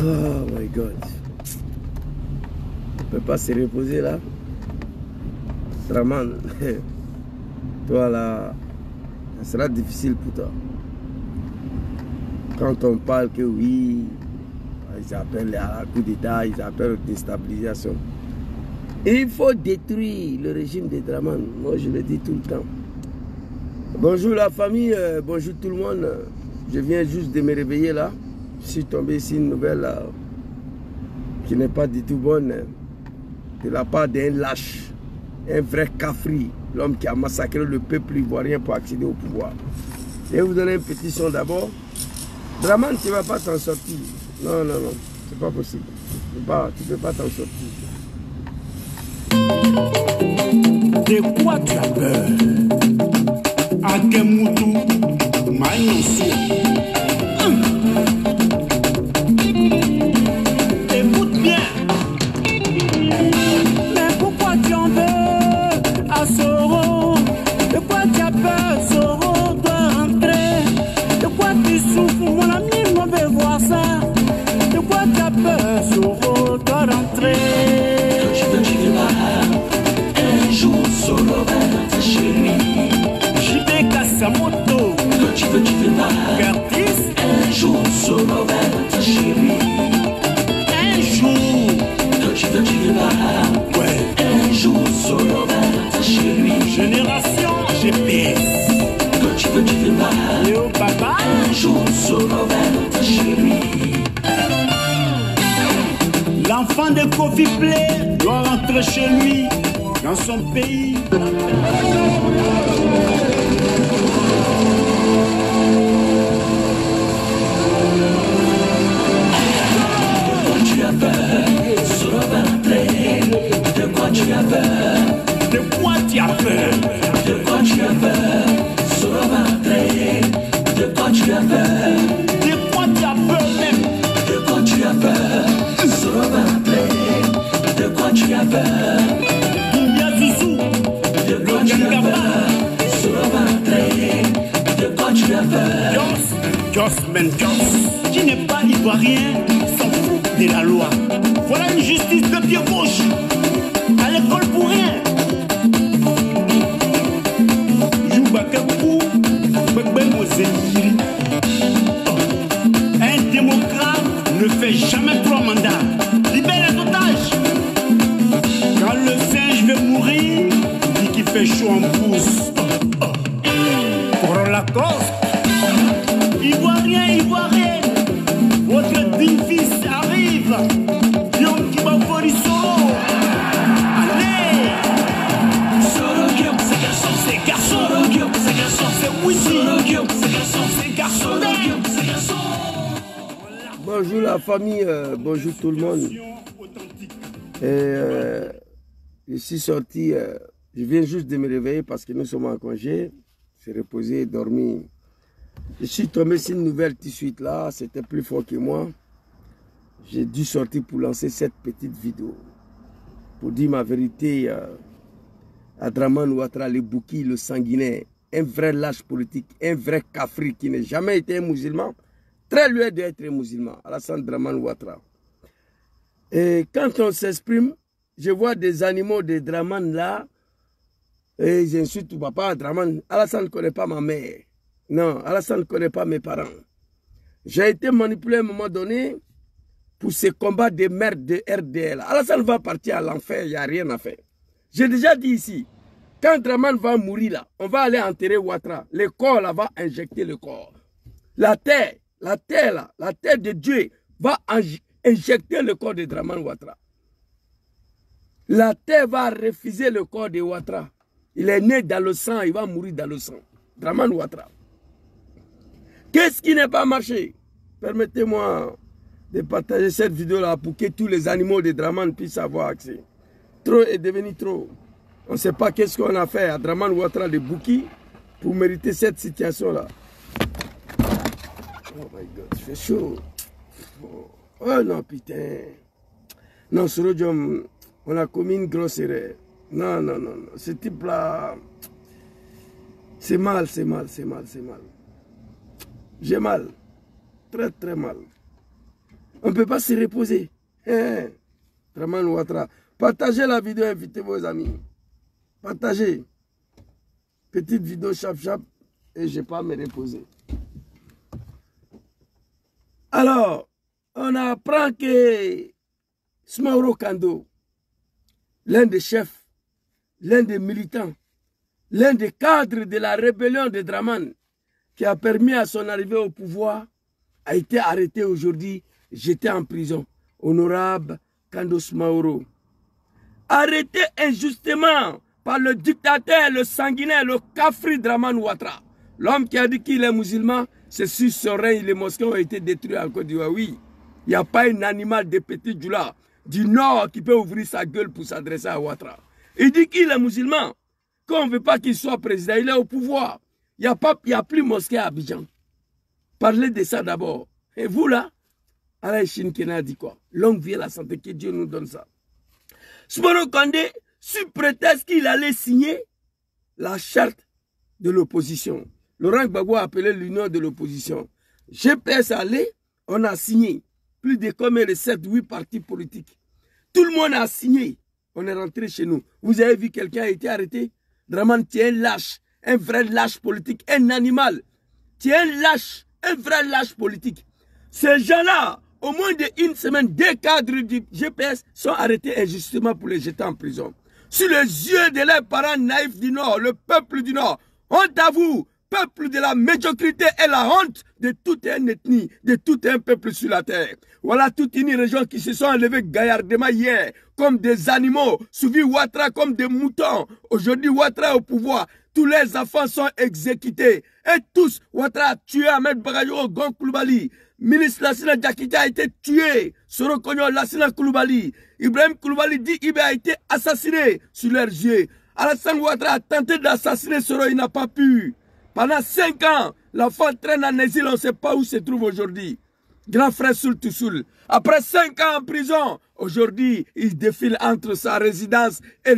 Oh my God. On ne peut pas se reposer là. Draman, toi là, ça sera difficile pour toi. Quand on parle que oui, ils appellent à coup d'État, ils appellent déstabilisation. Il faut détruire le régime de Draman. Moi, je le dis tout le temps. Bonjour la famille, bonjour tout le monde. Je viens juste de me réveiller là. Je suis tombé ici une nouvelle qui n'est pas du tout bonne. De la part d'un lâche, un vrai cafri, l'homme qui a massacré le peuple ivoirien pour accéder au pouvoir. Je vais vous donner un petit son d'abord. Draman, tu ne vas pas t'en sortir. Non, non, non, c'est pas possible. Tu ne peux pas t'en sortir. De quoi tu as peur? Akemutu, Maïnosu. Écoute bien. Mais pourquoi tu en veux à Soro? De quoi tu as peur, Soro doit rentrer? De quoi tu souffres, mon ami, on veut voir ça. De quoi tu as peur, Soro doit rentrer? Un jour, Soro va rentrer chez lui. JB Kassamoto, Quand tu veux voir. Curtis, Un jour, Soro va rentrer chez lui. un jour. Quand tu veux voir. Ouais. Un jour, Soro va rentrer chez lui. Génération GPS. Quand tu veux voir. Léo Papa. Un jour, Soro va rentrer chez lui. L'enfant de Kofi Play doit rentrer chez lui, dans son pays. Quand tu as peur, Soro va rentrer. De quoi tu as peur? De quoi tu as peur? De quoi tu as peur? Soro va rentrer. De quoi tu as peur? De quoi tu as peur même? De quoi tu as peur? Soro va rentrer. De quoi tu as peur? Doumbia Zouzou, De quoi tu as peur? Soro va rentrer. De quoi tu as peur? Joss, qui n'est pas ivoirien, s'en fout de la loi. Voilà une justice de pied gauche, à l'école pour rien. Joubakapou, Bekben Moseli. Un démocrate ne fait jamais 3 mandats. Libère les otages. Quand le singe veut mourir, il dit qu'il fait chaud en pouce. Pour la cause, Ivoirien, votre digne fils arrive. L'homme qui va voir Soro. Allez, Soro Guillaume, c'est garçon. c'est garçon. Soro Guillaume, c'est garçon. C'est Wisi. Soro Guillaume, c'est garçon. C'est garçon. Soro Guillaume, c'est garçon. Bonjour la famille, bonjour tout le monde. Je suis sorti, je viens juste de me réveiller parce que nous sommes en congé. Je suis reposé, dormi. Je suis tombé sur une nouvelle tout de suite là, c'était plus fort que moi. J'ai dû sortir pour lancer cette petite vidéo. Pour dire ma vérité à Draman Ouattara, le Bouki, le sanguinaire, un vrai lâche politique, un vrai cafri qui n'a jamais été un musulman, très loin d'être un musulman, Alassane Draman Ouattara. Et quand on s'exprime, je vois des animaux de Draman là, et j'insulte tout papa, Draman, Alassane ne connaît pas ma mère. Non, Alassane ne connaît pas mes parents. J'ai été manipulé à un moment donné pour ce combat de merde de RDL. Alassane va partir à l'enfer, il n'y a rien à faire. J'ai déjà dit ici, quand Draman va mourir là, on va aller enterrer Ouattara. Le corps là va injecter le corps. La terre là, la terre de Dieu va injecter le corps de Draman Ouattara. La terre va refuser le corps de Ouattara. Il est né dans le sang, il va mourir dans le sang. Draman Ouattara. Qu'est-ce qui n'a pas marché? Permettez-moi de partager cette vidéo-là pour que tous les animaux de Draman puissent avoir accès. Trop est devenu trop. On ne sait pas qu'est-ce qu'on a fait à Draman Ouattara de Bouki pour mériter cette situation-là. Oh my God, il fait chaud. Oh non, putain. Non, Soro Diom, on a commis une grosse erreur. Non, non, non, non. Ce type-là, c'est mal. J'ai mal. Très, très mal. On ne peut pas se reposer. Hein? Draman Ouattara. Partagez la vidéo, invitez vos amis. Partagez. Petite vidéo chap et je n'ai pas à me reposer. Alors, on apprend que Smaoro Kando, l'un des chefs, l'un des militants, l'un des cadres de la rébellion de Draman, qui a permis à son arrivée au pouvoir, a été arrêté aujourd'hui, jeté en prison. Honorable Kando Smaoro. Arrêté injustement par le dictateur, le sanguinaire, le Kafri Draman Ouattara. L'homme qui a dit qu'il est musulman, c'est sur son règne, les mosquées ont été détruites en Côte d'Ivoire. Oui, il n'y a pas un animal de petit Djoula du Nord qui peut ouvrir sa gueule pour s'adresser à Ouattara. Il dit qu'il est musulman, qu'on ne veut pas qu'il soit président, il est au pouvoir. Il n'y a plus mosquée à Abidjan. Parlez de ça d'abord. Et vous là, Alain Chine Kena dit quoi? Longue vie et la santé, que Dieu nous donne ça. Smaoro Kandé, sous prétexte qu'il allait signer la charte de l'opposition. Laurent Gbagbo a appelé l'union de l'opposition. GPS allé, on a signé. Plus de comme les 7-8 partis politiques. Tout le monde a signé. On est rentré chez nous. Vous avez vu quelqu'un a été arrêté? Draman, tu es un lâche, un vrai lâche politique, un animal. Tu es un lâche, un vrai lâche politique. Ces gens-là, au moins d'une semaine, des cadres du GPS sont arrêtés injustement pour les jeter en prison. Sur les yeux de leurs parents naïfs du Nord, le peuple du Nord, honte à vous, peuple de la médiocrité et la honte de toute une ethnie, de tout un peuple sur la terre. Voilà toute une région qui se sont enlevés gaillardement hier, comme des animaux, suivi Ouattara comme des moutons. Aujourd'hui, Ouattara au pouvoir, tous les enfants sont exécutés. Et tous, Ouattara a tué Ahmed Bagayogo Gon Koulibaly. Ministre Lassina Diakité a été tué. Soro Kogno Lassina Koulibaly. Ibrahim Koulibaly dit qu'il a été assassiné sur leurs yeux. Alassane Ouattara a tenté d'assassiner Soro, il n'a pas pu. Pendant 5 ans, l'enfant traîne en exil, on ne sait pas où se trouve aujourd'hui. Grand frère Soul Toussoul. Après 5 ans en prison, aujourd'hui, il défile entre sa résidence et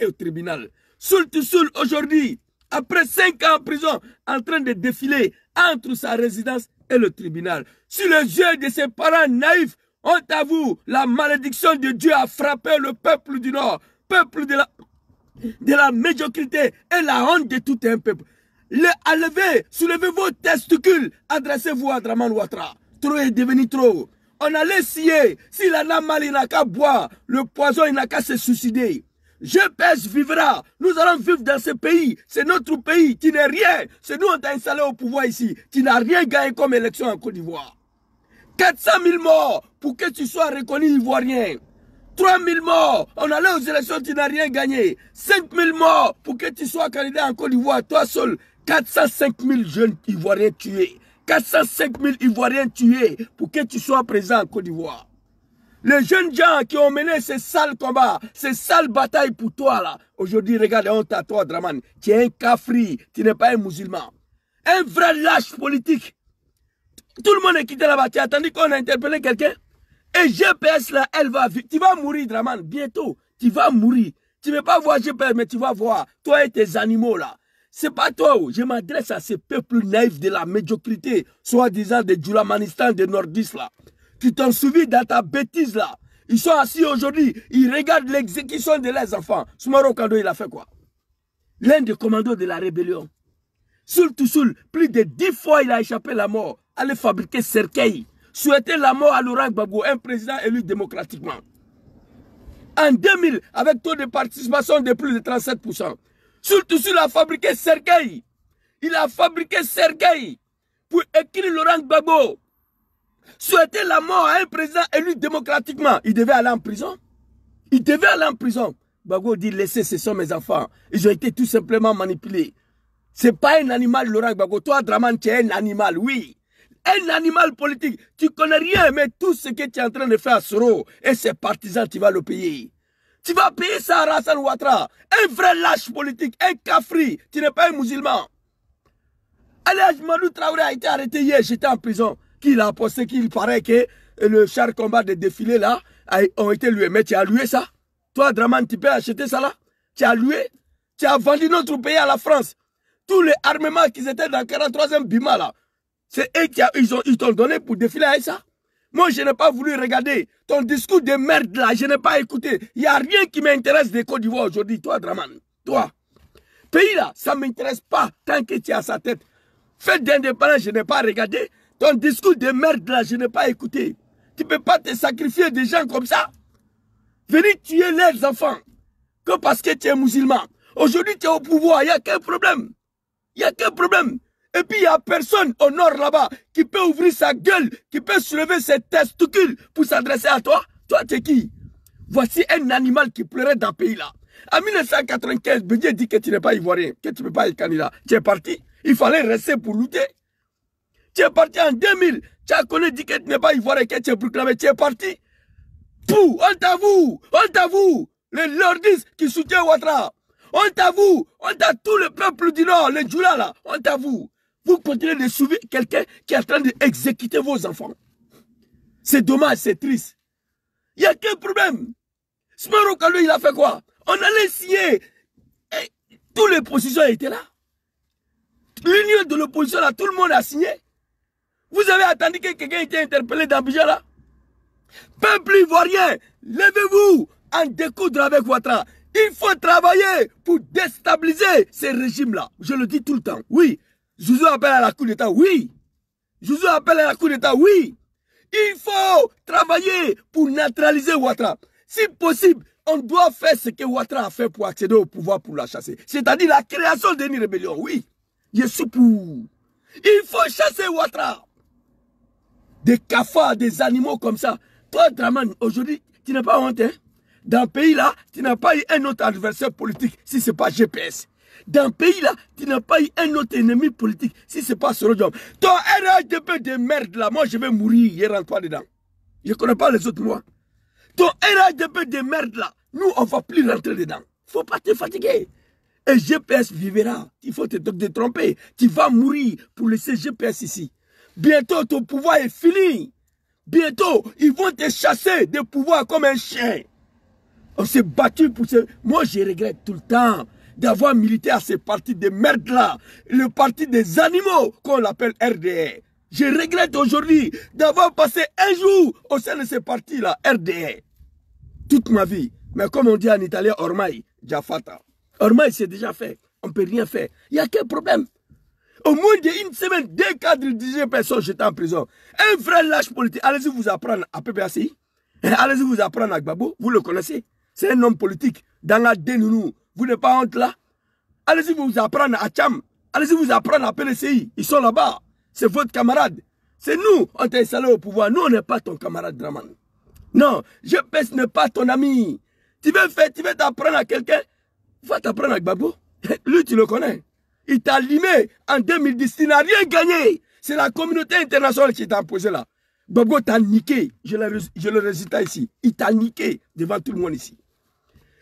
au tribunal. Soul Toussoul, aujourd'hui, après 5 ans en prison, en train de défiler entre sa résidence et le tribunal. Sur les yeux de ses parents naïfs, honte à vous, la malédiction de Dieu a frappé le peuple du Nord, peuple de la médiocrité et la honte de tout un peuple. Soulevez vos testicules, adressez-vous à Draman Ouattara. Trop est devenu trop. On allait scier, s'il en a mal, il n'a qu'à boire, le poison, il n'a qu'à se suicider. GPS vivra, nous allons vivre dans ce pays, c'est notre pays, tu n'es rien, c'est nous on t'a installé au pouvoir ici, tu n'as rien gagné comme élection en Côte d'Ivoire. 400 000 morts pour que tu sois reconnu ivoirien. 3 000 morts, on allait aux élections, tu n'as rien gagné. 5 000 morts pour que tu sois candidat en Côte d'Ivoire, toi seul. 405 000 jeunes Ivoiriens tués. 405 000 Ivoiriens tués pour que tu sois présent en Côte d'Ivoire. Les jeunes gens qui ont mené ces sales combats, ces sales batailles pour toi là. Aujourd'hui, regarde, honte à toi, Draman. Tu es un kafri, tu n'es pas un musulman. Un vrai lâche politique. Tout le monde est quitté là-bas. Tu as attendu qu'on a interpellé quelqu'un? Et GPS là, elle va vivre. Tu vas mourir, Draman, bientôt. Tu vas mourir. Tu ne veux pas voir GPS, mais tu vas voir. Toi et tes animaux là. C'est pas toi. Je m'adresse à ces peuples naïfs de la médiocrité, soi-disant des Djoulamanistan, des nordistes là, qui t'ont suivi dans ta bêtise là. Ils sont assis aujourd'hui, ils regardent l'exécution de leurs enfants. Smaoro Kando, il a fait quoi? L'un des commandos de la rébellion. Soul Toussoul, plus de 10 fois il a échappé la mort. Allait fabriquer cercueil. Souhaiter la mort à Laurent Gbagbo, un président élu démocratiquement. En 2000, avec taux de participation de plus de 37%. Soul Toussoul a fabriqué cercueil. Il a fabriqué cercueil pour écrire Laurent Gbagbo. Souhaiter la mort à un président élu démocratiquement. Il devait aller en prison. Il devait aller en prison. Gbagbo dit, laissez, ce sont mes enfants. Ils ont été tout simplement manipulés. C'est pas un animal, Laurent Gbagbo. Toi, Draman, tu es un animal, oui. Un animal politique. Tu connais rien, mais tout ce que tu es en train de faire à Soro et ses partisans, tu vas le payer. Tu vas payer ça à Alassane Ouattara. Un vrai lâche politique, un kafri. Tu n'es pas un musulman. Ali Madou Traoré a été arrêté hier, j'étais en prison. Qu'il a posté qu'il paraît que le char combat de défilé là ont été loués. Mais tu as loué ça? Toi, Draman, tu peux acheter ça là? Tu as loué? Tu as vendu notre pays à la France. Tous les armements qui étaient dans le 43e Bima là, c'est eux qui ils t'ont donné pour défiler avec ça. Moi, je n'ai pas voulu regarder ton discours de merde là. Je n'ai pas écouté. Il n'y a rien qui m'intéresse de Côte d'Ivoire aujourd'hui. Toi, Draman. Toi. Pays là, ça ne m'intéresse pas tant que tu es à sa tête. Fête d'indépendance, je n'ai pas regardé. Ton discours de merde là, je n'ai pas écouté. Tu ne peux pas te sacrifier des gens comme ça. Venir tuer leurs enfants. Que parce que tu es musulman. Aujourd'hui, tu es au pouvoir. Il n'y a qu'un problème. Il n'y a qu'un problème. Et puis, il n'y a personne au nord là-bas qui peut ouvrir sa gueule, qui peut soulever ses testicules pour s'adresser à toi. Toi, tu es qui? Voici un animal qui pleurait dans le pays là. En 1995, Bédié dit que tu n'es pas ivoirien, que tu ne peux pas être candidat. Tu es parti. Il fallait rester pour lutter. Tu es parti en 2000. Tu as connu, dit que tu n'es pas ivoirien, que tu es proclamé. Tu es parti. Pou, on t'avoue. On t'avoue. Les lordistes qui soutiennent Ouattara. On t'avoue. On t'a tout le peuple du Nord, les Djoula là. On t'avoue. Vous continuez de suivre quelqu'un qui est en train d'exécuter vos enfants. C'est dommage, c'est triste. Il n'y a qu'un problème. Smaro Kalou, il a fait quoi? On allait signer. Et toutes les positions étaient là. L'union de l'opposition là, tout le monde a signé. Vous avez attendu que quelqu'un ait été interpellé dans Abidjan là? Peuple ivoirien, levez-vous en découdre avec Ouattara. Il faut travailler pour déstabiliser ces régimes-là. Je le dis tout le temps. Oui. Jouzou appelle à la coup d'État. Oui. Jouzou appelle à la coup d'État. Oui. Il faut travailler pour neutraliser Ouattara. Si possible, on doit faire ce que Ouattara a fait pour accéder au pouvoir pour la chasser. C'est-à-dire la création d'une rébellion. Oui. Je suis pour. Il faut chasser Ouattara. Des cafards, des animaux comme ça. Toi, Draman, aujourd'hui, tu n'as pas honte, hein? Dans le pays là, tu n'as pas eu un autre adversaire politique si ce n'est pas GPS. Dans le pays là, tu n'as pas eu un autre ennemi politique si ce n'est pas Sorodium. Ton RHDP de merde là, moi je vais mourir, il rentre pas dedans. Je ne connais pas les autres moi. Ton RHDP de merde là, nous on ne va plus rentrer dedans. Il ne faut pas te fatiguer. Et GPS vivra. Il faut te tromper. Tu vas mourir pour laisser GPS ici. Bientôt ton pouvoir est fini. Bientôt, ils vont te chasser de pouvoir comme un chien. On s'est battu pour ce... Moi, je regrette tout le temps d'avoir milité à ces partis de merde-là. Le parti des animaux, qu'on l'appelle RDR. Je regrette aujourd'hui d'avoir passé un jour au sein de ces partis-là, RDR. Toute ma vie. Mais comme on dit en italien, ormai, già fatta. Ormai, c'est déjà fait. On ne peut rien faire. Il n'y a qu'un problème. Au moins d'une semaine, 2 cadres, 18 personnes j'étais en prison. Un vrai lâche politique. Allez-y vous apprendre à PPACI. Allez-y vous apprendre à Gbagbo. Vous le connaissez. C'est un homme politique. Dans la dénounou. Vous n'êtes pas honte là. Allez-y vous apprendre à Tcham. Allez-y vous apprendre à PLCI. Ils sont là-bas. C'est votre camarade. C'est nous, on t'a installé au pouvoir. Nous, on n'est pas ton camarade Draman. Non, GPS n'est pas ton ami. Tu veux t'apprendre à quelqu'un. Va t'apprendre à Gbagbo. Lui, tu le connais. Il t'a limé en 2010. Tu n'as rien gagné. C'est la communauté internationale qui t'a imposé là. Gbagbo t'a niqué. J'ai le résultat ici. Il t'a niqué devant tout le monde ici.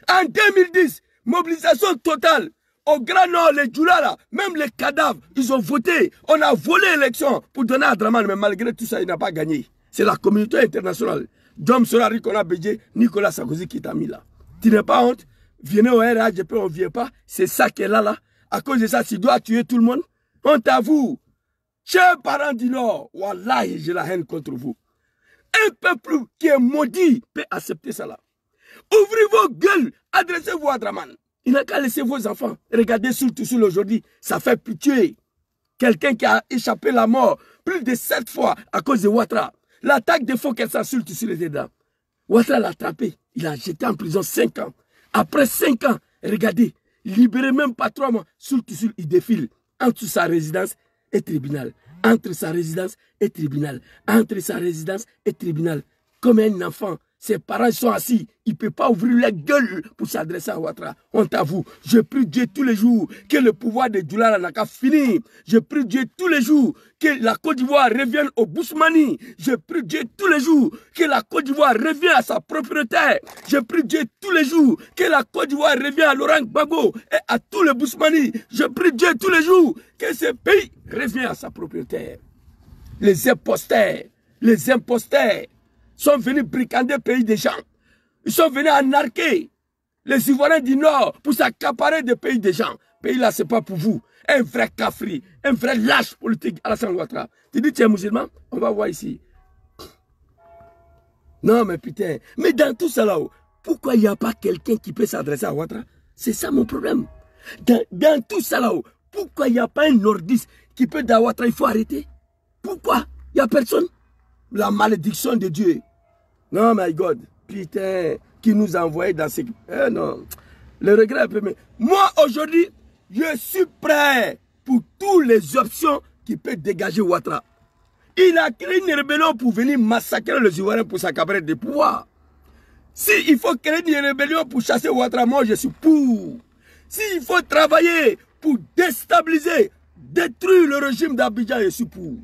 En 2010, mobilisation totale. Au Grand Nord, les Djoula là, même les cadavres, ils ont voté. On a volé l'élection pour donner à Draman. Mais malgré tout ça, il n'a pas gagné. C'est la communauté internationale. Dom Sorari qu'on a bédié, Nicolas Sarkozy qui t'a mis là. Tu n'es pas honte. Venez au RHDP, on ne vient pas. C'est ça qu'elle a là. À cause de ça, tu dois tuer tout le monde. On t'avoue. Chers parents du Nord, wallahi, j'ai la haine contre vous. Un peuple qui est maudit peut accepter ça là. Ouvrez vos gueules, adressez-vous à Draman. Il n'a qu'à laisser vos enfants. Regardez surtout aujourd'hui, ça fait pitié. Quelqu'un qui a échappé la mort plus de 7 fois à cause de Ouattara. L'attaque de faux qu'elle s'insulte sur les dedans. Ouattara l'a attrapé. Il a jeté en prison 5 ans. Après 5 ans, regardez, libéré même pas 3 mois, surtout il défile entre sa résidence et tribunal. Entre sa résidence et tribunal. Entre sa résidence et tribunal. Comme un enfant. Ses parents sont assis, il ne peut pas ouvrir la gueule pour s'adresser à Ouattara. On t'avoue, je prie Dieu tous les jours que le pouvoir de Djoula n'a qu'à finir. Je prie Dieu tous les jours que la Côte d'Ivoire revienne au Bousmani. Je prie Dieu tous les jours que la Côte d'Ivoire revienne à sa propriété. Je prie Dieu tous les jours que la Côte d'Ivoire revienne à Laurent Gbagbo et à tous les Bousmani. Je prie Dieu tous les jours que ce pays revienne à sa propriété. Les imposteurs sont venus bricander le pays des gens. Ils sont venus anarquer les Ivoiriens du Nord pour s'accaparer des pays des gens. Ce pays là, ce n'est pas pour vous. Un vrai cafri, un vrai lâche politique, Alassane Ouattara. Tu dis tu es musulman? On va voir ici. Non, mais putain. Mais dans tout ça là, pourquoi il n'y a pas quelqu'un qui peut s'adresser à Ouattara? C'est ça mon problème. Dans tout ça là, pourquoi il n'y a pas un nordiste qui peut dire à Ouattara, il faut arrêter? Pourquoi? Il n'y a personne. La malédiction de Dieu. Non, my God. Putain, qui nous a envoyé dans ces... non. Le regret est premier. Moi, aujourd'hui, je suis prêt pour toutes les options qui peuvent dégager Ouattara. Il a créé une rébellion pour venir massacrer les Ivoiriens pour s'accaparer des pouvoirs. S'il faut créer une rébellion pour chasser Ouattara, moi je suis pour. S'il faut travailler pour déstabiliser, détruire le régime d'Abidjan, je suis pour.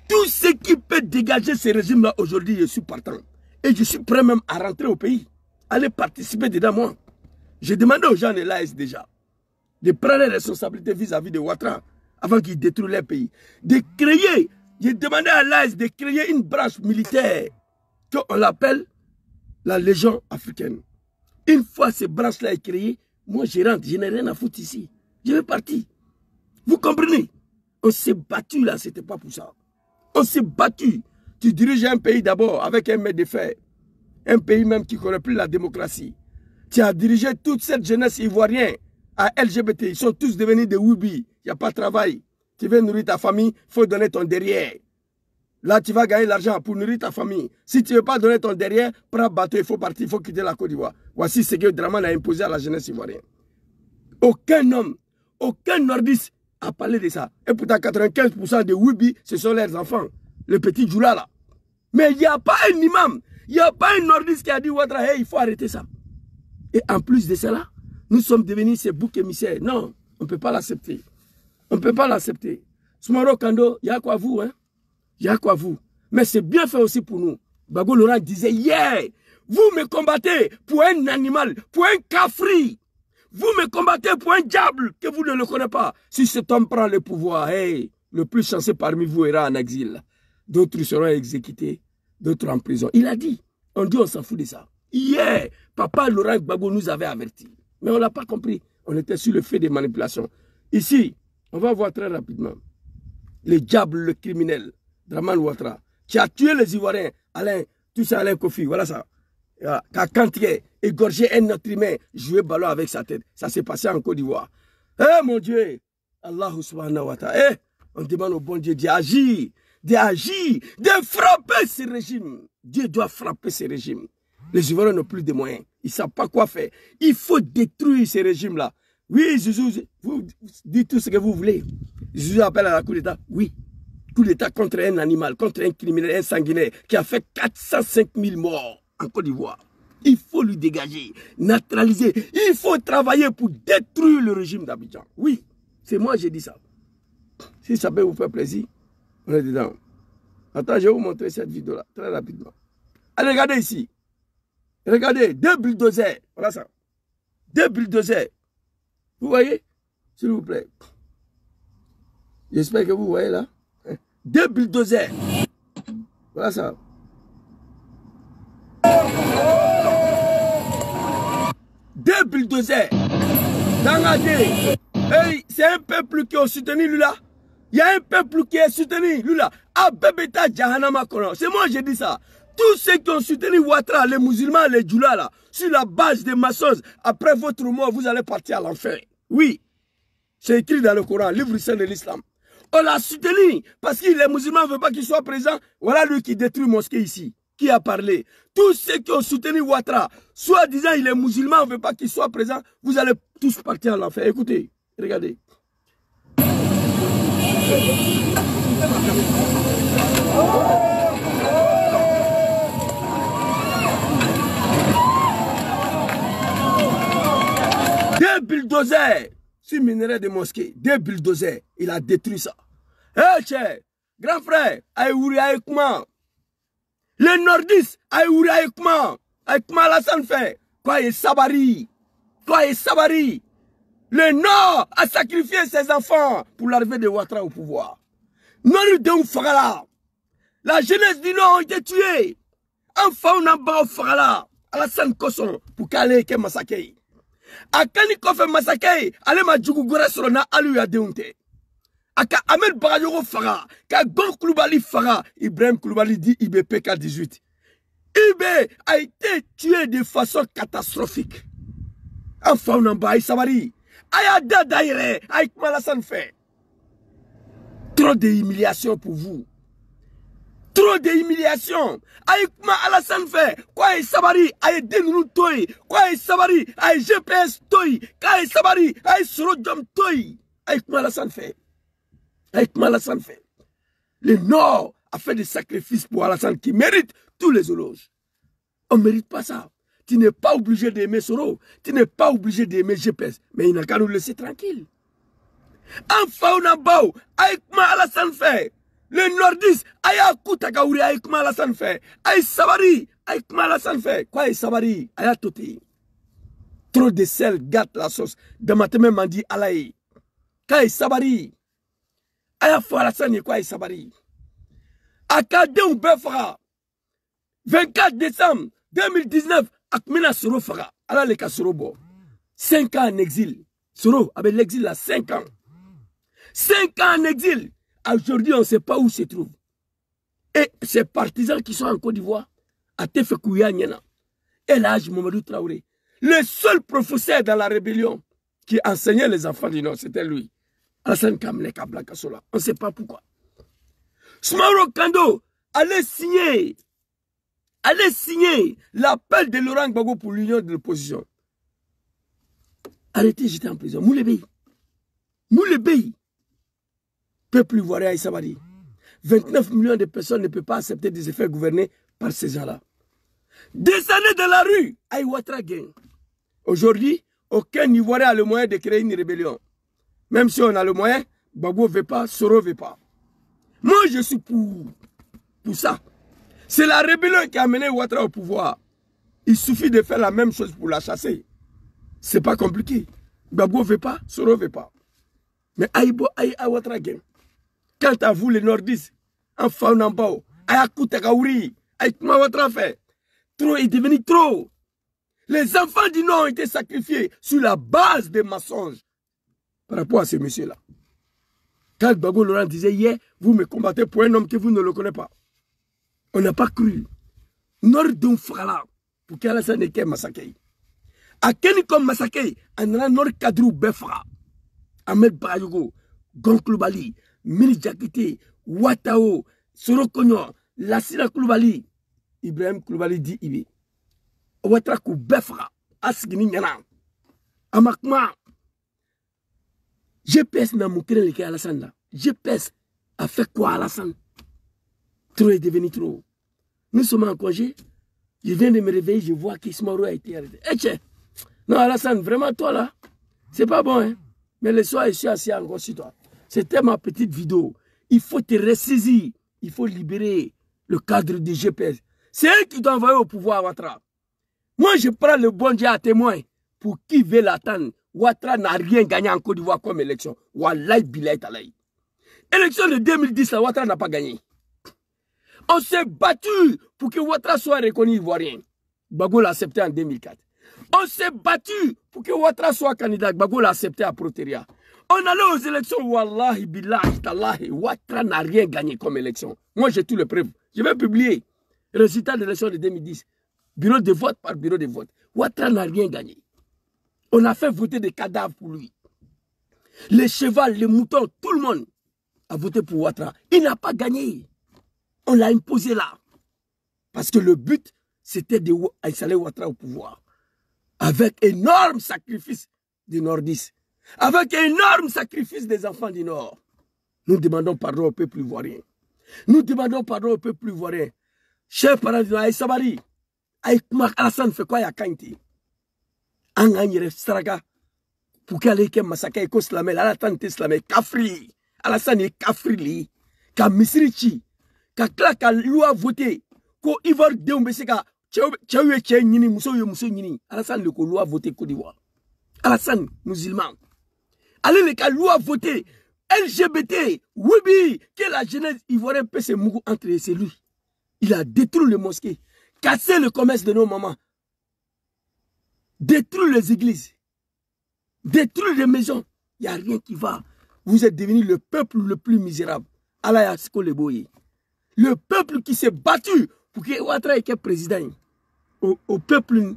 Tout ce qui peut dégager ce régime-là aujourd'hui, je suis partant. Et je suis prêt même à rentrer au pays. Aller participer dedans moi. J'ai demandé aux gens de l'AS déjà de prendre les responsabilités vis-à-vis de Ouattara avant qu'ils détruisent leur pays. De créer, j'ai demandé à l'AS de créer une branche militaire qu'on l'appelle la Légion africaine. Une fois cette branche-là est créée, moi je rentre, je n'ai rien à foutre ici. Je vais partir. Vous comprenez? On s'est battu là, c'était pas pour ça. On s'est battu. Tu diriges un pays d'abord avec un maître de fer. Un pays même qui ne connaît plus la démocratie. Tu as dirigé toute cette jeunesse ivoirienne à LGBT. Ils sont tous devenus des Woubi. Il n'y a pas de travail. Tu veux nourrir ta famille, il faut donner ton derrière. Là, tu vas gagner l'argent pour nourrir ta famille. Si tu ne veux pas donner ton derrière, prends un bateau, il faut partir, il faut quitter la Côte d'Ivoire. Voici ce que Dramane a imposé à la jeunesse ivoirienne. Aucun homme, aucun nordiste a parlé de ça. Et pourtant, 95% des Woubi, ce sont leurs enfants. Le petit Djoula là. Mais il n'y a pas un imam, il n'y a pas un nordiste qui a dit Ouattara, hey, il faut arrêter ça. Et en plus de cela, nous sommes devenus ces boucs émissaires. Non, on ne peut pas l'accepter. On ne peut pas l'accepter. Soumaro Kando, il y a quoi vous, hein? Il y a quoi vous? Mais c'est bien fait aussi pour nous. Bago Laurent disait, yeah, vous me combattez pour un animal, pour un cafri. Vous me combattez pour un diable que vous ne le connaissez pas. Si cet homme prend le pouvoir, hey, le plus chanceux parmi vous ira en exil. D'autres seront exécutés, d'autres en prison. Il a dit, on dit on s'en fout de ça. Hier, papa Laurent Gbagbo nous avait avertis. Mais on ne l'a pas compris. On était sur le fait des manipulations. Ici, on va voir très rapidement. Le diable, le criminel, Dramane Ouattara, qui a tué les Ivoiriens, Alain, tout ça Alain Kofi, voilà ça. Quand il est égorgé un autre humain, jouer ballon avec sa tête. Ça s'est passé en Côte d'Ivoire. Eh mon Dieu, Allah subhanahu wa ta'ala, on demande au bon Dieu d'agir, de frapper ce régime. Dieu doit frapper ce régime. Les Ivoiriens n'ont plus de moyens. Ils ne savent pas quoi faire. Il faut détruire ce régime-là. Oui, Zouzou, vous dites tout ce que vous voulez. Zouzou appelle à la coup d'État. Oui. Coup d'État contre un animal, contre un criminel, un sanguinaire qui a fait 405 000 morts en Côte d'Ivoire. Il faut lui dégager, naturaliser. Il faut travailler pour détruire le régime d'Abidjan. Oui, c'est moi qui ai dit ça. Si ça peut vous faire plaisir, on est dedans. Attends, je vais vous montrer cette vidéo-là, très rapidement. Allez, regardez ici. Regardez, 2 bulldozers. Voilà ça. 2 bulldozers. Vous voyez? S'il vous plaît. J'espère que vous voyez là. 2 bulldozers. Voilà ça. Deux bulldozers. Dangadé. Hey, c'est un peuple qui a soutenu lui là. Il y a un peuple qui est soutenu lui là. Abebeta Jahanama Kono. C'est moi j'ai dit ça. Tous ceux qui ont soutenu Ouattara, les musulmans, les djoulas là, sur la base des maçons, après votre mort, vous allez partir à l'enfer. Oui. C'est écrit dans le Coran, livre saint de l'islam. On l'a soutenu parce que les musulmans ne veulent pas qu'il soit présent. Voilà lui qui détruit mosquée ici. Qui a parlé? Tous ceux qui ont soutenu Ouattara, soi-disant il est musulman, on ne veut pas qu'il soit présent, vous allez tous partir à l'enfer. Écoutez, regardez. Deux bulldozers, sur minerai de mosquée, 2 bulldozers, il a détruit ça. Hé, cher, grand frère, Aïouri Aïkman. Les nordistes, Aïouri Aïkman. Aïkman Alassane fait. Quoi est Sabari? Quoi est Sabari? Le Nord a sacrifié ses enfants pour l'arrivée de Ouattara au pouvoir. Nord de Fagala. La jeunesse du Nord a été tuée. Enfin, on a bas au Fagala. Alassane Kosson pour qu'elle ait massacré. Akani kofe massacré, allez ma djougou gore sorona alu ya deunte. Aka Ahmed Bagayogo Fara, ka Gor Koulibaly Fara, Ibrahim Koulibaly dit IBPK 18. Ibe a été tué de façon catastrophique. Enfin, on en bas, Sabari. Ayada Daire, Aïk Malassane fait. Trop d'humiliation pour vous. Trop d'humiliation. Aïkma Alassane fait. Quoi est Sabari? Aïe Denrou Toy. Quoi est Sabari? Aïe GPS Toy. Quoi est Sabari? Aïe Sorodjom Toy. Aïkma Alassane fait. Aïkma Alassane fait. Le Nord a fait des sacrifices pour Alassane qui mérite tous les éloges. On ne mérite pas ça. Tu n'es pas obligé d'aimer Soro. Tu n'es pas obligé d'aimer GPS. Mais il n'a qu'à nous laisser tranquille. Enfin, on a beau. Aïkma Alassane fait. Le nordiste, Aya Koutakaouri, Aïkma Alassane fait. Aïe Sabari, Aïkma Alassane fait. Quoi Aïe Sabari? Aya Toti. Trop de sel gâte la sauce. De matin m'a dit Alaï. Quoi Aïe Sabari? Aya Fou Alassane, quoi Aïe Sabari? Akade ou Befra. 24 décembre 2019, Akmina Soro Fara. Allah le Kasorobo. 5 ans en exil. Soro, avec l'exil là, 5 ans. 5 ans en exil. Aujourd'hui, on ne sait pas où se trouve. Et ces partisans qui sont en Côte d'Ivoire, à Tefekouya Nyana, et l'âge Mamadou Traoré, le seul professeur dans la rébellion qui enseignait les enfants du Nord, c'était lui. Alassane Kamle Kabla Kassola. On ne sait pas pourquoi. Smauro Kando allait signer l'appel de Laurent Gbagbo pour l'union de l'opposition. Arrêtez, j'étais en prison. Moulébey. Peuple ivoirien Aïe Sabari. 29 millions de personnes ne peuvent pas accepter de se faire gouverner par ces gens-là. Descendez de la rue, Aïe Ouattara gagne. Aujourd'hui, aucun Ivoirien a le moyen de créer une rébellion. Même si on a le moyen, Gbagbo ne veut pas, Soro ne veut pas. Moi, je suis pour ça. C'est la rébellion qui a amené Ouattara au pouvoir. Il suffit de faire la même chose pour la chasser. C'est pas compliqué. Gbagbo ne veut pas, Soro ne veut pas. Mais Aïe Ouattara gagne. Quant à vous, les nordistes, enfin en bas, Aïe Koutakaouri, Aïe Ouattara fait. Trop est devenu trop. Les enfants du Nord ont été sacrifiés sur la base des mensonges par rapport à ces messieurs-là. Quand Gbagbo Laurent disait hier, vous me combattez pour un homme que vous ne le connaissez pas. On n'a pas cru. Nord d'un frala pour qu'Alassane Eke massacre. À quel comme massacre, on a Nord Kadrou Befra, Ahmed Bayogo, Gonkloubali, Mini Diakité, Ouattao, Sorokonyo, Lassina Koulibaly, Ibrahim Koulibaly dit Ibi. Ouattara Kou Befra, Asgini Nyana, Amakma. GPS n'a montré le cas Alassane là. GPS a fait quoi Alassane? Trop est devenu trop. Nous sommes en congé. Je viens de me réveiller, je vois qu'Ismaoro a été arrêté. Eh tiens, non Alassane, vraiment toi là, c'est pas bon hein. Mais le soir, je suis assis encore sur toi. C'était ma petite vidéo. Il faut te ressaisir. Il faut libérer le cadre du GPS. C'est eux qui t'ont envoyé au pouvoir Ouattara. Moi, je prends le bon Dieu à témoin. Pour qui veut l'attendre? Ouattara n'a rien gagné en Côte d'Ivoire comme élection. Wallahi billahi talaï. Élection de 2010, là, Ouattara n'a pas gagné. On s'est battu pour que Ouattara soit reconnu ivoirien. Gbagbo l'a accepté en 2004. On s'est battu pour que Ouattara soit candidat. Gbagbo l'a accepté à Proteria. On allait aux élections. Wallahi billahi talaï. Ouattara n'a rien gagné comme élection. Moi, j'ai tout le preuve. Je vais publier le résultat de l'élection de 2010. Bureau de vote par bureau de vote. Ouattara n'a rien gagné. On a fait voter des cadavres pour lui. Les chevaux, les moutons, tout le monde a voté pour Ouattara. Il n'a pas gagné. On l'a imposé là. Parce que le but, c'était d'installer Ouattara au pouvoir. Avec énorme sacrifice des nordistes. Avec énorme sacrifice des enfants du Nord. Nous demandons pardon au peuple ivoirien. Nous demandons pardon au peuple ivoirien. Chers parents de Aïe Sabari, Aïe Alassane fait quoi à Kainti? Anganyere Saraga, pour qu'elle ait massacre et slamé, la tante slamé, Kafri, Alassane est Kafri, ka Misrichi, ka Klaka loi voté, ko Ivoire de Umbeseka, Tchaoué Tchaïnini, Moussouni, Alassane le loi voté Côte d'Ivoire. Alassane, musulman. Allez, les cas loi voté, LGBT, Wibi, que la jeunesse ivoirienne peut se mourir entre c'est lui. Il a détruit les mosquées, cassé le commerce de nos mamans. Détruire les églises, détruire les maisons, il n'y a rien qui va. Vous êtes devenu le peuple le plus misérable. Le peuple qui s'est battu pour que Ouattara ait président au peuple,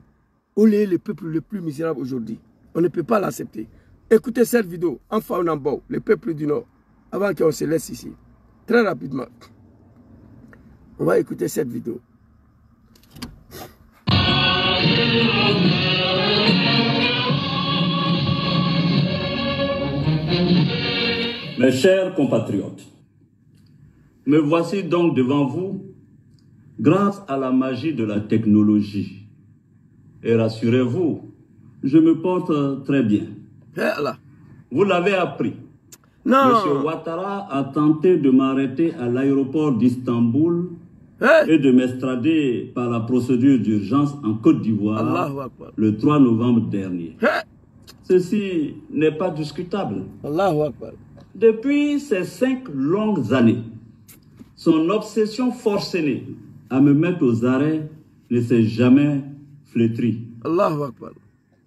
on est le peuple le plus misérable aujourd'hui. On ne peut pas l'accepter. Écoutez cette vidéo, en faune en bas, le peuple du Nord, avant qu'on se laisse ici. Très rapidement. On va écouter cette vidéo. Mes chers compatriotes, me voici donc devant vous grâce à la magie de la technologie. Et rassurez-vous, je me porte très bien. Vous l'avez appris. Non. Monsieur Ouattara a tenté de m'arrêter à l'aéroport d'Istanbul et de m'extrader par la procédure d'urgence en Côte d'Ivoire le 3 novembre dernier. Ceci n'est pas discutable. Depuis ces 5 longues années, son obsession forcenée à me mettre aux arrêts ne s'est jamais flétrie.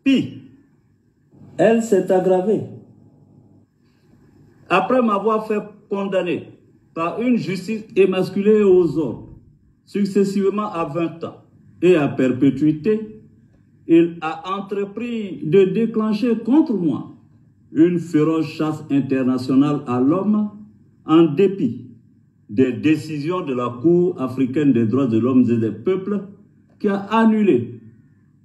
Puis, elle s'est aggravée. Après m'avoir fait condamner par une justice émasculée aux ordres, successivement à 20 ans et à perpétuité, il a entrepris de déclencher contre moi une féroce chasse internationale à l'homme en dépit des décisions de la Cour africaine des droits de l'homme et des peuples qui a annulé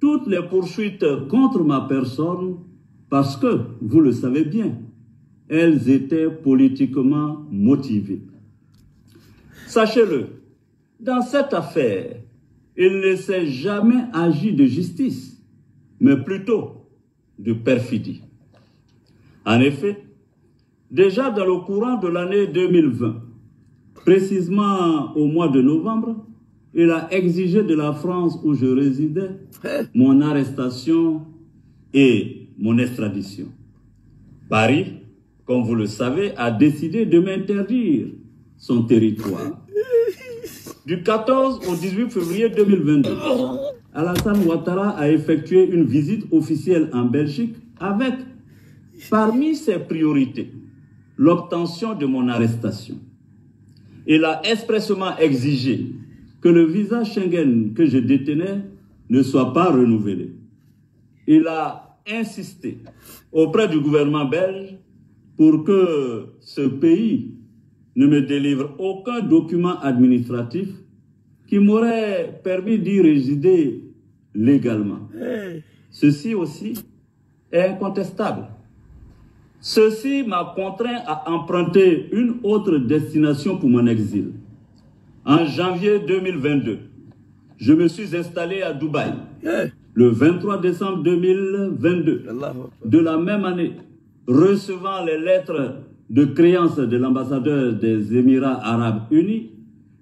toutes les poursuites contre ma personne parce que, vous le savez bien, elles étaient politiquement motivées. Sachez-le, dans cette affaire, il ne s'est jamais agi de justice, mais plutôt de perfidie. En effet, déjà dans le courant de l'année 2020, précisément au mois de novembre, il a exigé de la France où je résidais mon arrestation et mon extradition. Paris, comme vous le savez, a décidé de m'interdire son territoire. Du 14 au 18 février 2022, Alassane Ouattara a effectué une visite officielle en Belgique avec, parmi ses priorités, l'obtention de mon arrestation. Il a expressément exigé que le visa Schengen que je détenais ne soit pas renouvelé. Il a insisté auprès du gouvernement belge pour que ce pays ne me délivre aucun document administratif qui m'aurait permis d'y résider légalement. Ceci aussi est incontestable. Ceci m'a contraint à emprunter une autre destination pour mon exil. En janvier 2022, je me suis installé à Dubaï. Le 23 décembre 2022, de la même année, recevant les lettres de créance de l'ambassadeur des Émirats arabes unis,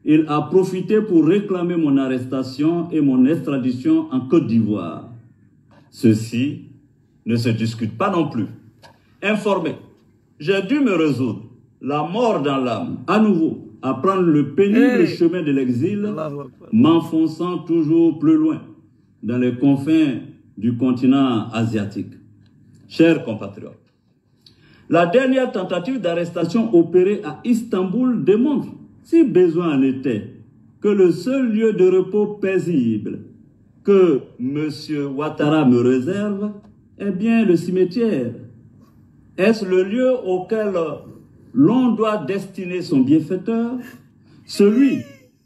il a profité pour réclamer mon arrestation et mon extradition en Côte d'Ivoire. Ceci ne se discute pas non plus. Informé, j'ai dû me résoudre, la mort dans l'âme, à nouveau, à prendre le pénible chemin de l'exil, m'enfonçant toujours plus loin dans les confins du continent asiatique. Chers compatriotes, la dernière tentative d'arrestation opérée à Istanbul démontre, si besoin en était, que le seul lieu de repos paisible que M. Ouattara me réserve est bien le cimetière. Est-ce le lieu auquel l'on doit destiner son bienfaiteur? Celui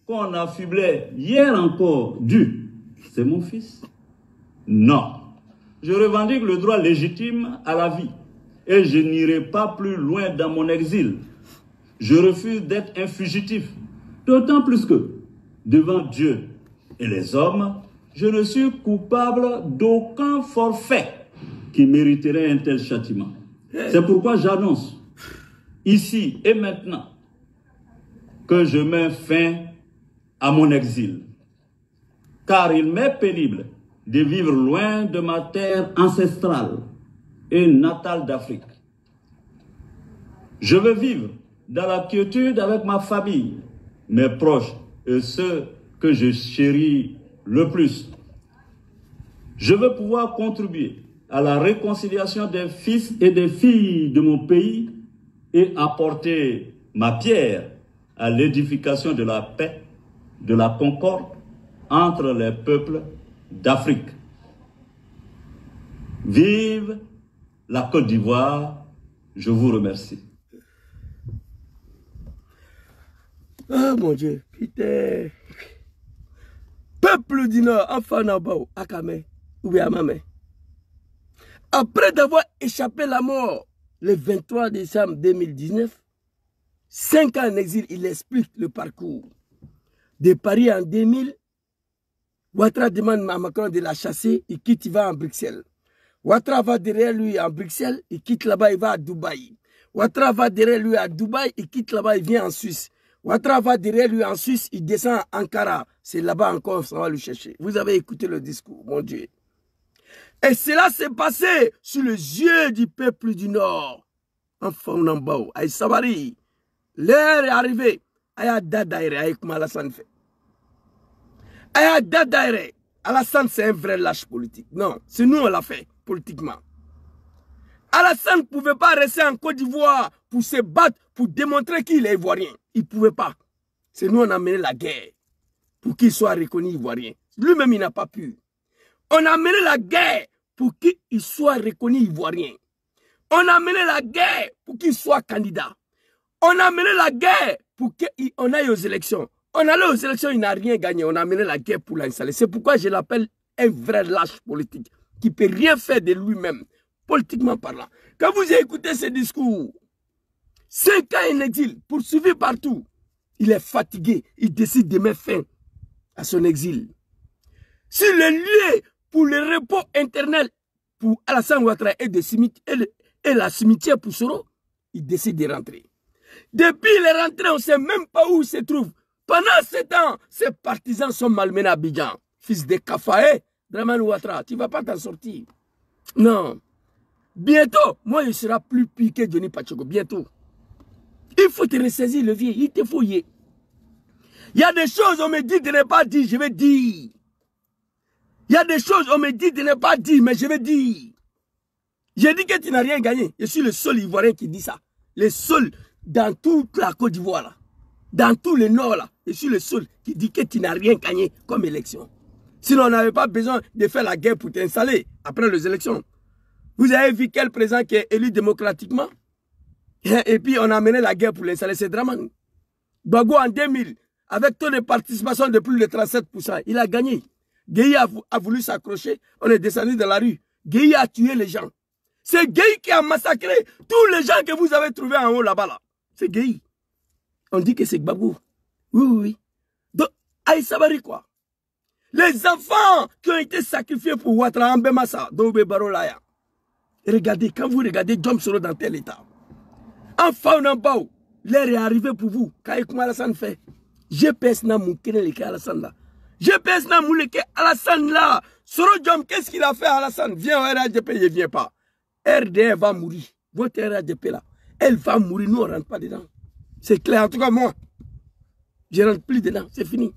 qu'on affublait hier encore du, c'est mon fils? Non. Je revendique le droit légitime à la vie et je n'irai pas plus loin dans mon exil. Je refuse d'être un fugitif, d'autant plus que, devant Dieu et les hommes, je ne suis coupable d'aucun forfait qui mériterait un tel châtiment. C'est pourquoi j'annonce, ici et maintenant, que je mets fin à mon exil. Car il m'est pénible de vivre loin de ma terre ancestrale et natale d'Afrique. Je veux vivre dans la quiétude avec ma famille, mes proches et ceux que je chéris le plus. Je veux pouvoir contribuer à la réconciliation des fils et des filles de mon pays et apporter ma pierre à l'édification de la paix de la concorde entre les peuples d'Afrique. Vive la Côte d'Ivoire, je vous remercie. Oh mon Dieu, putain. Peuple du Nord, Afanabao, Akame, Oubiamame. Après d'avoir échappé à la mort le 23 décembre 2019, 5 ans en exil, il explique le parcours. De Paris en 2000, Ouattara demande à Macron de la chasser, il quitte, il va en Bruxelles. Ouattara va derrière lui en Bruxelles, il quitte là-bas, il va à Dubaï. Ouattara va derrière lui à Dubaï, il quitte là-bas, il vient en Suisse. Ouattara va derrière lui en Suisse, il descend à Ankara. C'est là-bas encore, ça va le chercher. Vous avez écouté le discours, mon Dieu. Et cela s'est passé sous les yeux du peuple du Nord. Enfin, on en bas, Aïe Sabari. L'heure est arrivée. Aïe Dadaïre, Aïe Kumalasan fait. Aïe Dadaïre. Alassane, c'est un vrai lâche politique. Non, c'est nous, on l'a fait, politiquement. Alassane ne pouvait pas rester en Côte d'Ivoire pour se battre, pour démontrer qu'il est ivoirien. Il ne pouvait pas. C'est nous, on a mené la guerre pour qu'il soit reconnu ivoirien. Lui-même, il n'a pas pu. On a mené la guerre pour qu'il soit reconnu ivoirien. On a mené la guerre pour qu'il soit candidat. On a mené la guerre pour qu'on aille aux élections. On allait aux élections, il n'a rien gagné. On a mené la guerre pour l'installer. C'est pourquoi je l'appelle un vrai lâche politique qui ne peut rien faire de lui-même, politiquement parlant. Quand vous écoutez ce discours, 5 ans en exil, poursuivi partout, il est fatigué. Il décide de mettre fin à son exil. Si le lieu pour le repos éternel pour Alassane Ouattara et la cimetière pour Soro, il décide de rentrer. Depuis il est rentré, on ne sait même pas où il se trouve. Pendant ce temps, ses partisans sont malmenés à Abidjan. Fils de Kafaé, Dramane Ouattara, tu ne vas pas t'en sortir. Non. Bientôt, moi, il sera plus piqué Johnny Pacheco. Bientôt. Il faut te ressaisir le vieux. Il te faut y aller. Il y a des choses, on me dit de ne pas dire, je vais dire. Il y a des choses, on me dit de ne pas dire, mais je vais dire. J'ai dit que tu n'as rien gagné. Je suis le seul Ivoirien qui dit ça. Le seul dans toute la Côte d'Ivoire, là. Dans tout le Nord, là. Je suis le seul qui dit que tu n'as rien gagné comme élection. Sinon, on n'avait pas besoin de faire la guerre pour t'installer après les élections. Vous avez vu quel président qui est élu démocratiquement? Et puis, on a mené la guerre pour l'installer. C'est Dramane. Gbagbo, en 2000, avec taux de participation de plus de 37%, il a gagné. Gueye a voulu s'accrocher. On est descendu de la rue. Gueye a tué les gens. C'est Gueye qui a massacré tous les gens que vous avez trouvés en haut là-bas. Là. C'est Gueye. On dit que c'est Gbagbo. Oui, oui, oui. Donc, Aïe Sabari, quoi. Les enfants qui ont été sacrifiés pour Ouattara en Bemassa, Dobe Barolaya. Regardez, quand vous regardez Djom Soro dans tel état, enfin, on en bas, l'air est arrivé pour vous. Quand Alassane fait, GPS n'a mouké le Alassane là. GPS n'a mouké Alassane là. Soro Djom, qu'est-ce qu'il a fait à Alassane? Viens au RADP, il ne vient pas. RDR va mourir. Votre RADP là, elle va mourir. Nous, on ne rentre pas dedans. C'est clair. En tout cas, moi, je ne rentre plus dedans. C'est fini.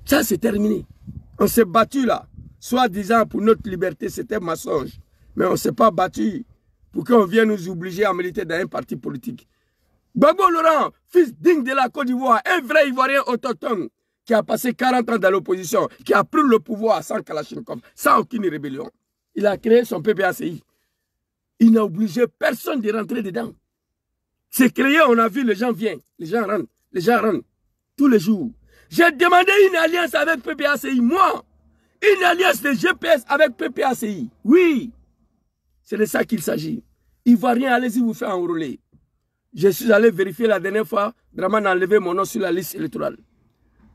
Ça, c'est terminé. On s'est battu là. Soi-disant pour notre liberté, c'était mensonge. Mais on ne s'est pas battu pour qu'on vienne nous obliger à militer dans un parti politique. Gbagbo Laurent, fils digne de la Côte d'Ivoire, un vrai Ivoirien autochtone, qui a passé 40 ans dans l'opposition, qui a pris le pouvoir sans Kalachnikov, sans aucune rébellion. Il a créé son PPACI. Il n'a obligé personne de rentrer dedans. C'est créé, on a vu, les gens viennent, les gens rentrent, tous les jours. J'ai demandé une alliance avec PPACI, moi. Une alliance de GPS avec PPACI. Oui. C'est de ça qu'il s'agit. Ivoirien, allez-y vous faire enrôler. Je suis allé vérifier la dernière fois, Dramane a enlevé mon nom sur la liste électorale.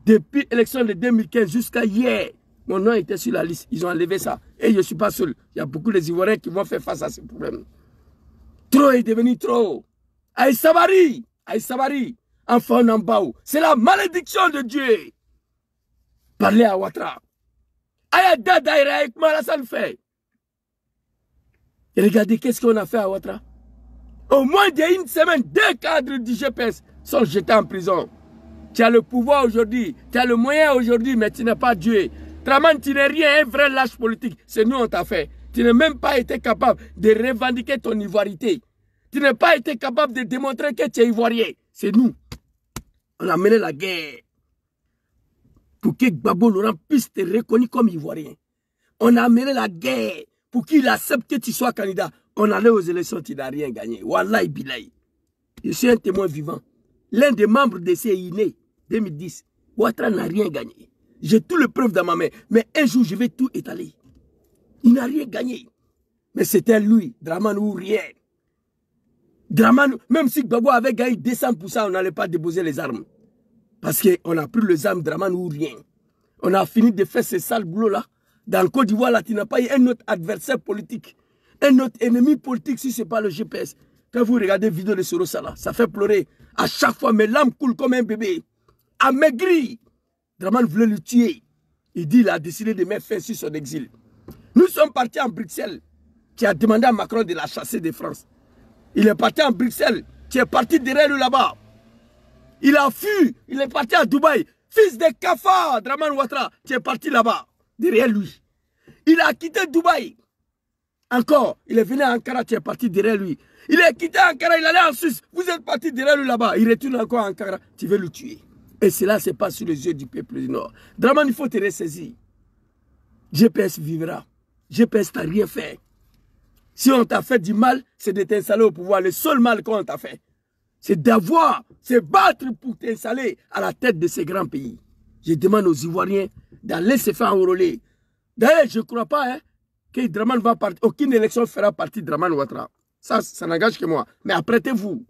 Depuis l'élection de 2015 jusqu'à hier, mon nom était sur la liste. Ils ont enlevé ça. Et je ne suis pas seul. Il y a beaucoup d'Ivoiriens qui vont faire face à ce problème. Trop est devenu trop. Aïe Sabari, enfant Nambao. C'est la malédiction de Dieu. Parlez à Ouattara. Aïe Dadaïra avec Malassane fait. Et regardez qu'est-ce qu'on a fait à Ouattara. Au moins d'une semaine, 2 cadres du GPS sont jetés en prison. Tu as le pouvoir aujourd'hui, tu as le moyen aujourd'hui, mais tu n'es pas Dieu. Dramane, tu n'es rien, un vrai lâche politique. C'est nous on t'a fait. Tu n'as même pas été capable de revendiquer ton ivoirité. Tu n'as pas été capable de démontrer que tu es ivoirien. C'est nous. On a mené la guerre. pour que Gbagbo Laurent puisse te reconnaître comme Ivoirien. On a amené la guerre pour qu'il accepte que tu sois candidat. On allait aux élections, tu n'as rien gagné. Wallahi billahi. Je suis un témoin vivant. L'un des membres de CINE 2010, Ouattara n'a rien gagné. J'ai tout le preuve dans ma main. Mais un jour, je vais tout étaler. Il n'a rien gagné. Mais c'était lui, Dramane ou rien. Dramane, même si Gbagbo avait gagné 200%, on n'allait pas déposer les armes. Parce qu'on a pris les armes Dramane ou rien. On a fini de faire ce sale boulot-là. Dans le Côte d'Ivoire, là, tu n'as pas eu un autre adversaire politique. Un autre ennemi politique si ce n'est pas le GPS. Quand vous regardez la vidéo de Sorosa, là, ça fait pleurer. À chaque fois, mes larmes coulent comme un bébé. Amaigri. Dramane voulait le tuer. Il dit qu'il a décidé de mettre fin sur son exil. Nous sommes partis en Bruxelles. Qui a demandé à Macron de la chasser de France. Il est parti en Bruxelles. Qui est parti derrière lui là-bas. Il a fui. Il est parti à Dubaï. Fils de cafard, Dramane Ouattara, qui est parti là-bas. Derrière lui. Il a quitté Dubaï. Encore. Il est venu à Ankara, qui est parti derrière lui. Il a quitté Ankara, il allait en Suisse. Vous êtes parti derrière lui là-bas. Il retourne encore à Ankara. Tu veux le tuer. Et cela se passe sous les yeux du peuple du Nord. Dramane, il faut te ressaisir. GPS vivra. GPS t'a rien fait. Si on t'a fait du mal, c'est de t'installer au pouvoir. Le seul mal qu'on t'a fait, c'est d'avoir, c'est battre pour t'installer à la tête de ces grands pays. Je demande aux Ivoiriens d'aller se faire enrôler. D'ailleurs, je ne crois pas que Dramane va partir. Aucune élection fera partie de Dramane Ouattara. Ça n'engage que moi. Mais apprêtez-vous.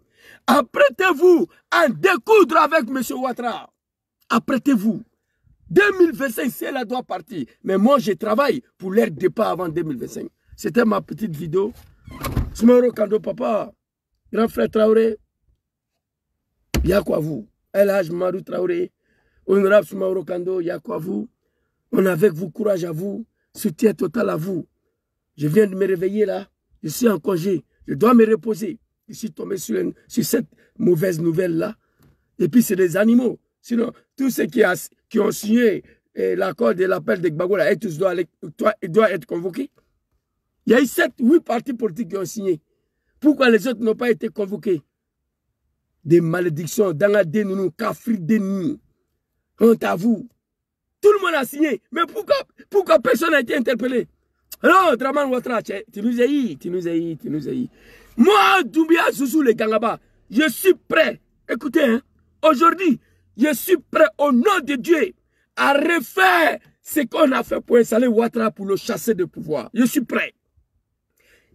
Apprêtez-vous à découdre avec M. Ouattara. Apprêtez-vous. 2025, c'est elle doit partir. Mais moi, je travaille pour leur départ avant 2025. C'était ma petite vidéo. Soumaoro Kando, papa, grand frère Traoré, Yakwavu, El Haj Marou Traoré, honorable Soumaoro Kando, Yakwavu, on est avec vous, courage à vous, soutien total à vous. Je viens de me réveiller là, je suis en congé, je dois me reposer. Je suis tombé sur cette mauvaise nouvelle là. Et puis c'est des animaux. Sinon, tous ceux qui ont signé l'accord de l'appel de Gbagbo là, tous doivent être convoqués. Il y a eu 7-8 partis politiques qui ont signé. Pourquoi les autres n'ont pas été convoqués? Des malédictions, Danga Denounou, Kafri Denounou. Honte à vous. Tout le monde a signé. Mais pourquoi personne n'a été interpellé? Non, Dramane Ouattara, tu nous haïs. Moi, Doumbia Zouzou, les Gangaba, je suis prêt. Écoutez, hein, aujourd'hui, je suis prêt au nom de Dieu à refaire ce qu'on a fait pour installer Ouattara pour le chasser de pouvoir. Je suis prêt.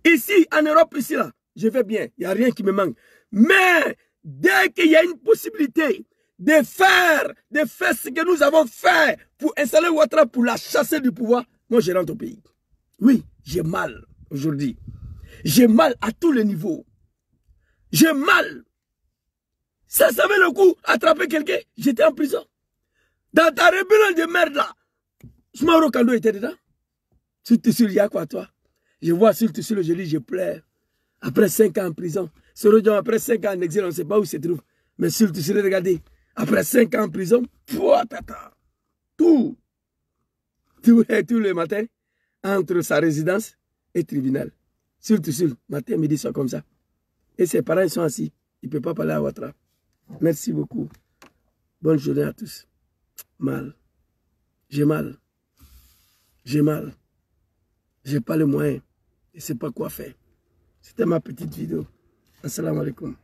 Ici, en Europe, ici, là, je vais bien. Il n'y a rien qui me manque. Mais, dès qu'il y a une possibilité de faire ce que nous avons fait pour installer Ouattara pour la chasser du pouvoir, moi, je rentre au pays. Oui, j'ai mal aujourd'hui. J'ai mal à tous les niveaux. J'ai mal. Ça savait le coup, attraper quelqu'un, j'étais en prison. Dans ta rébellion de merde là, Soumaoro Kando était dedans. Surtout sur il y a quoi toi? Je vois surtout sur le joli, je pleure. Après 5 ans en prison. Sorodjan, après 5 ans en exil, on ne sait pas où il se trouve. Mais surtout sur regardez, après 5 ans en prison, tous les matins, entre sa résidence et tribunal. Surtout sur matin, midi, soir comme ça. Et ses parents ils sont assis. Il ne peut pas parler à Ouattara. Merci beaucoup. Bonne journée à tous. Mal. J'ai mal. J'ai mal. J'ai pas les moyens. Je ne sais pas quoi faire. C'était ma petite vidéo. Assalamu alaikum.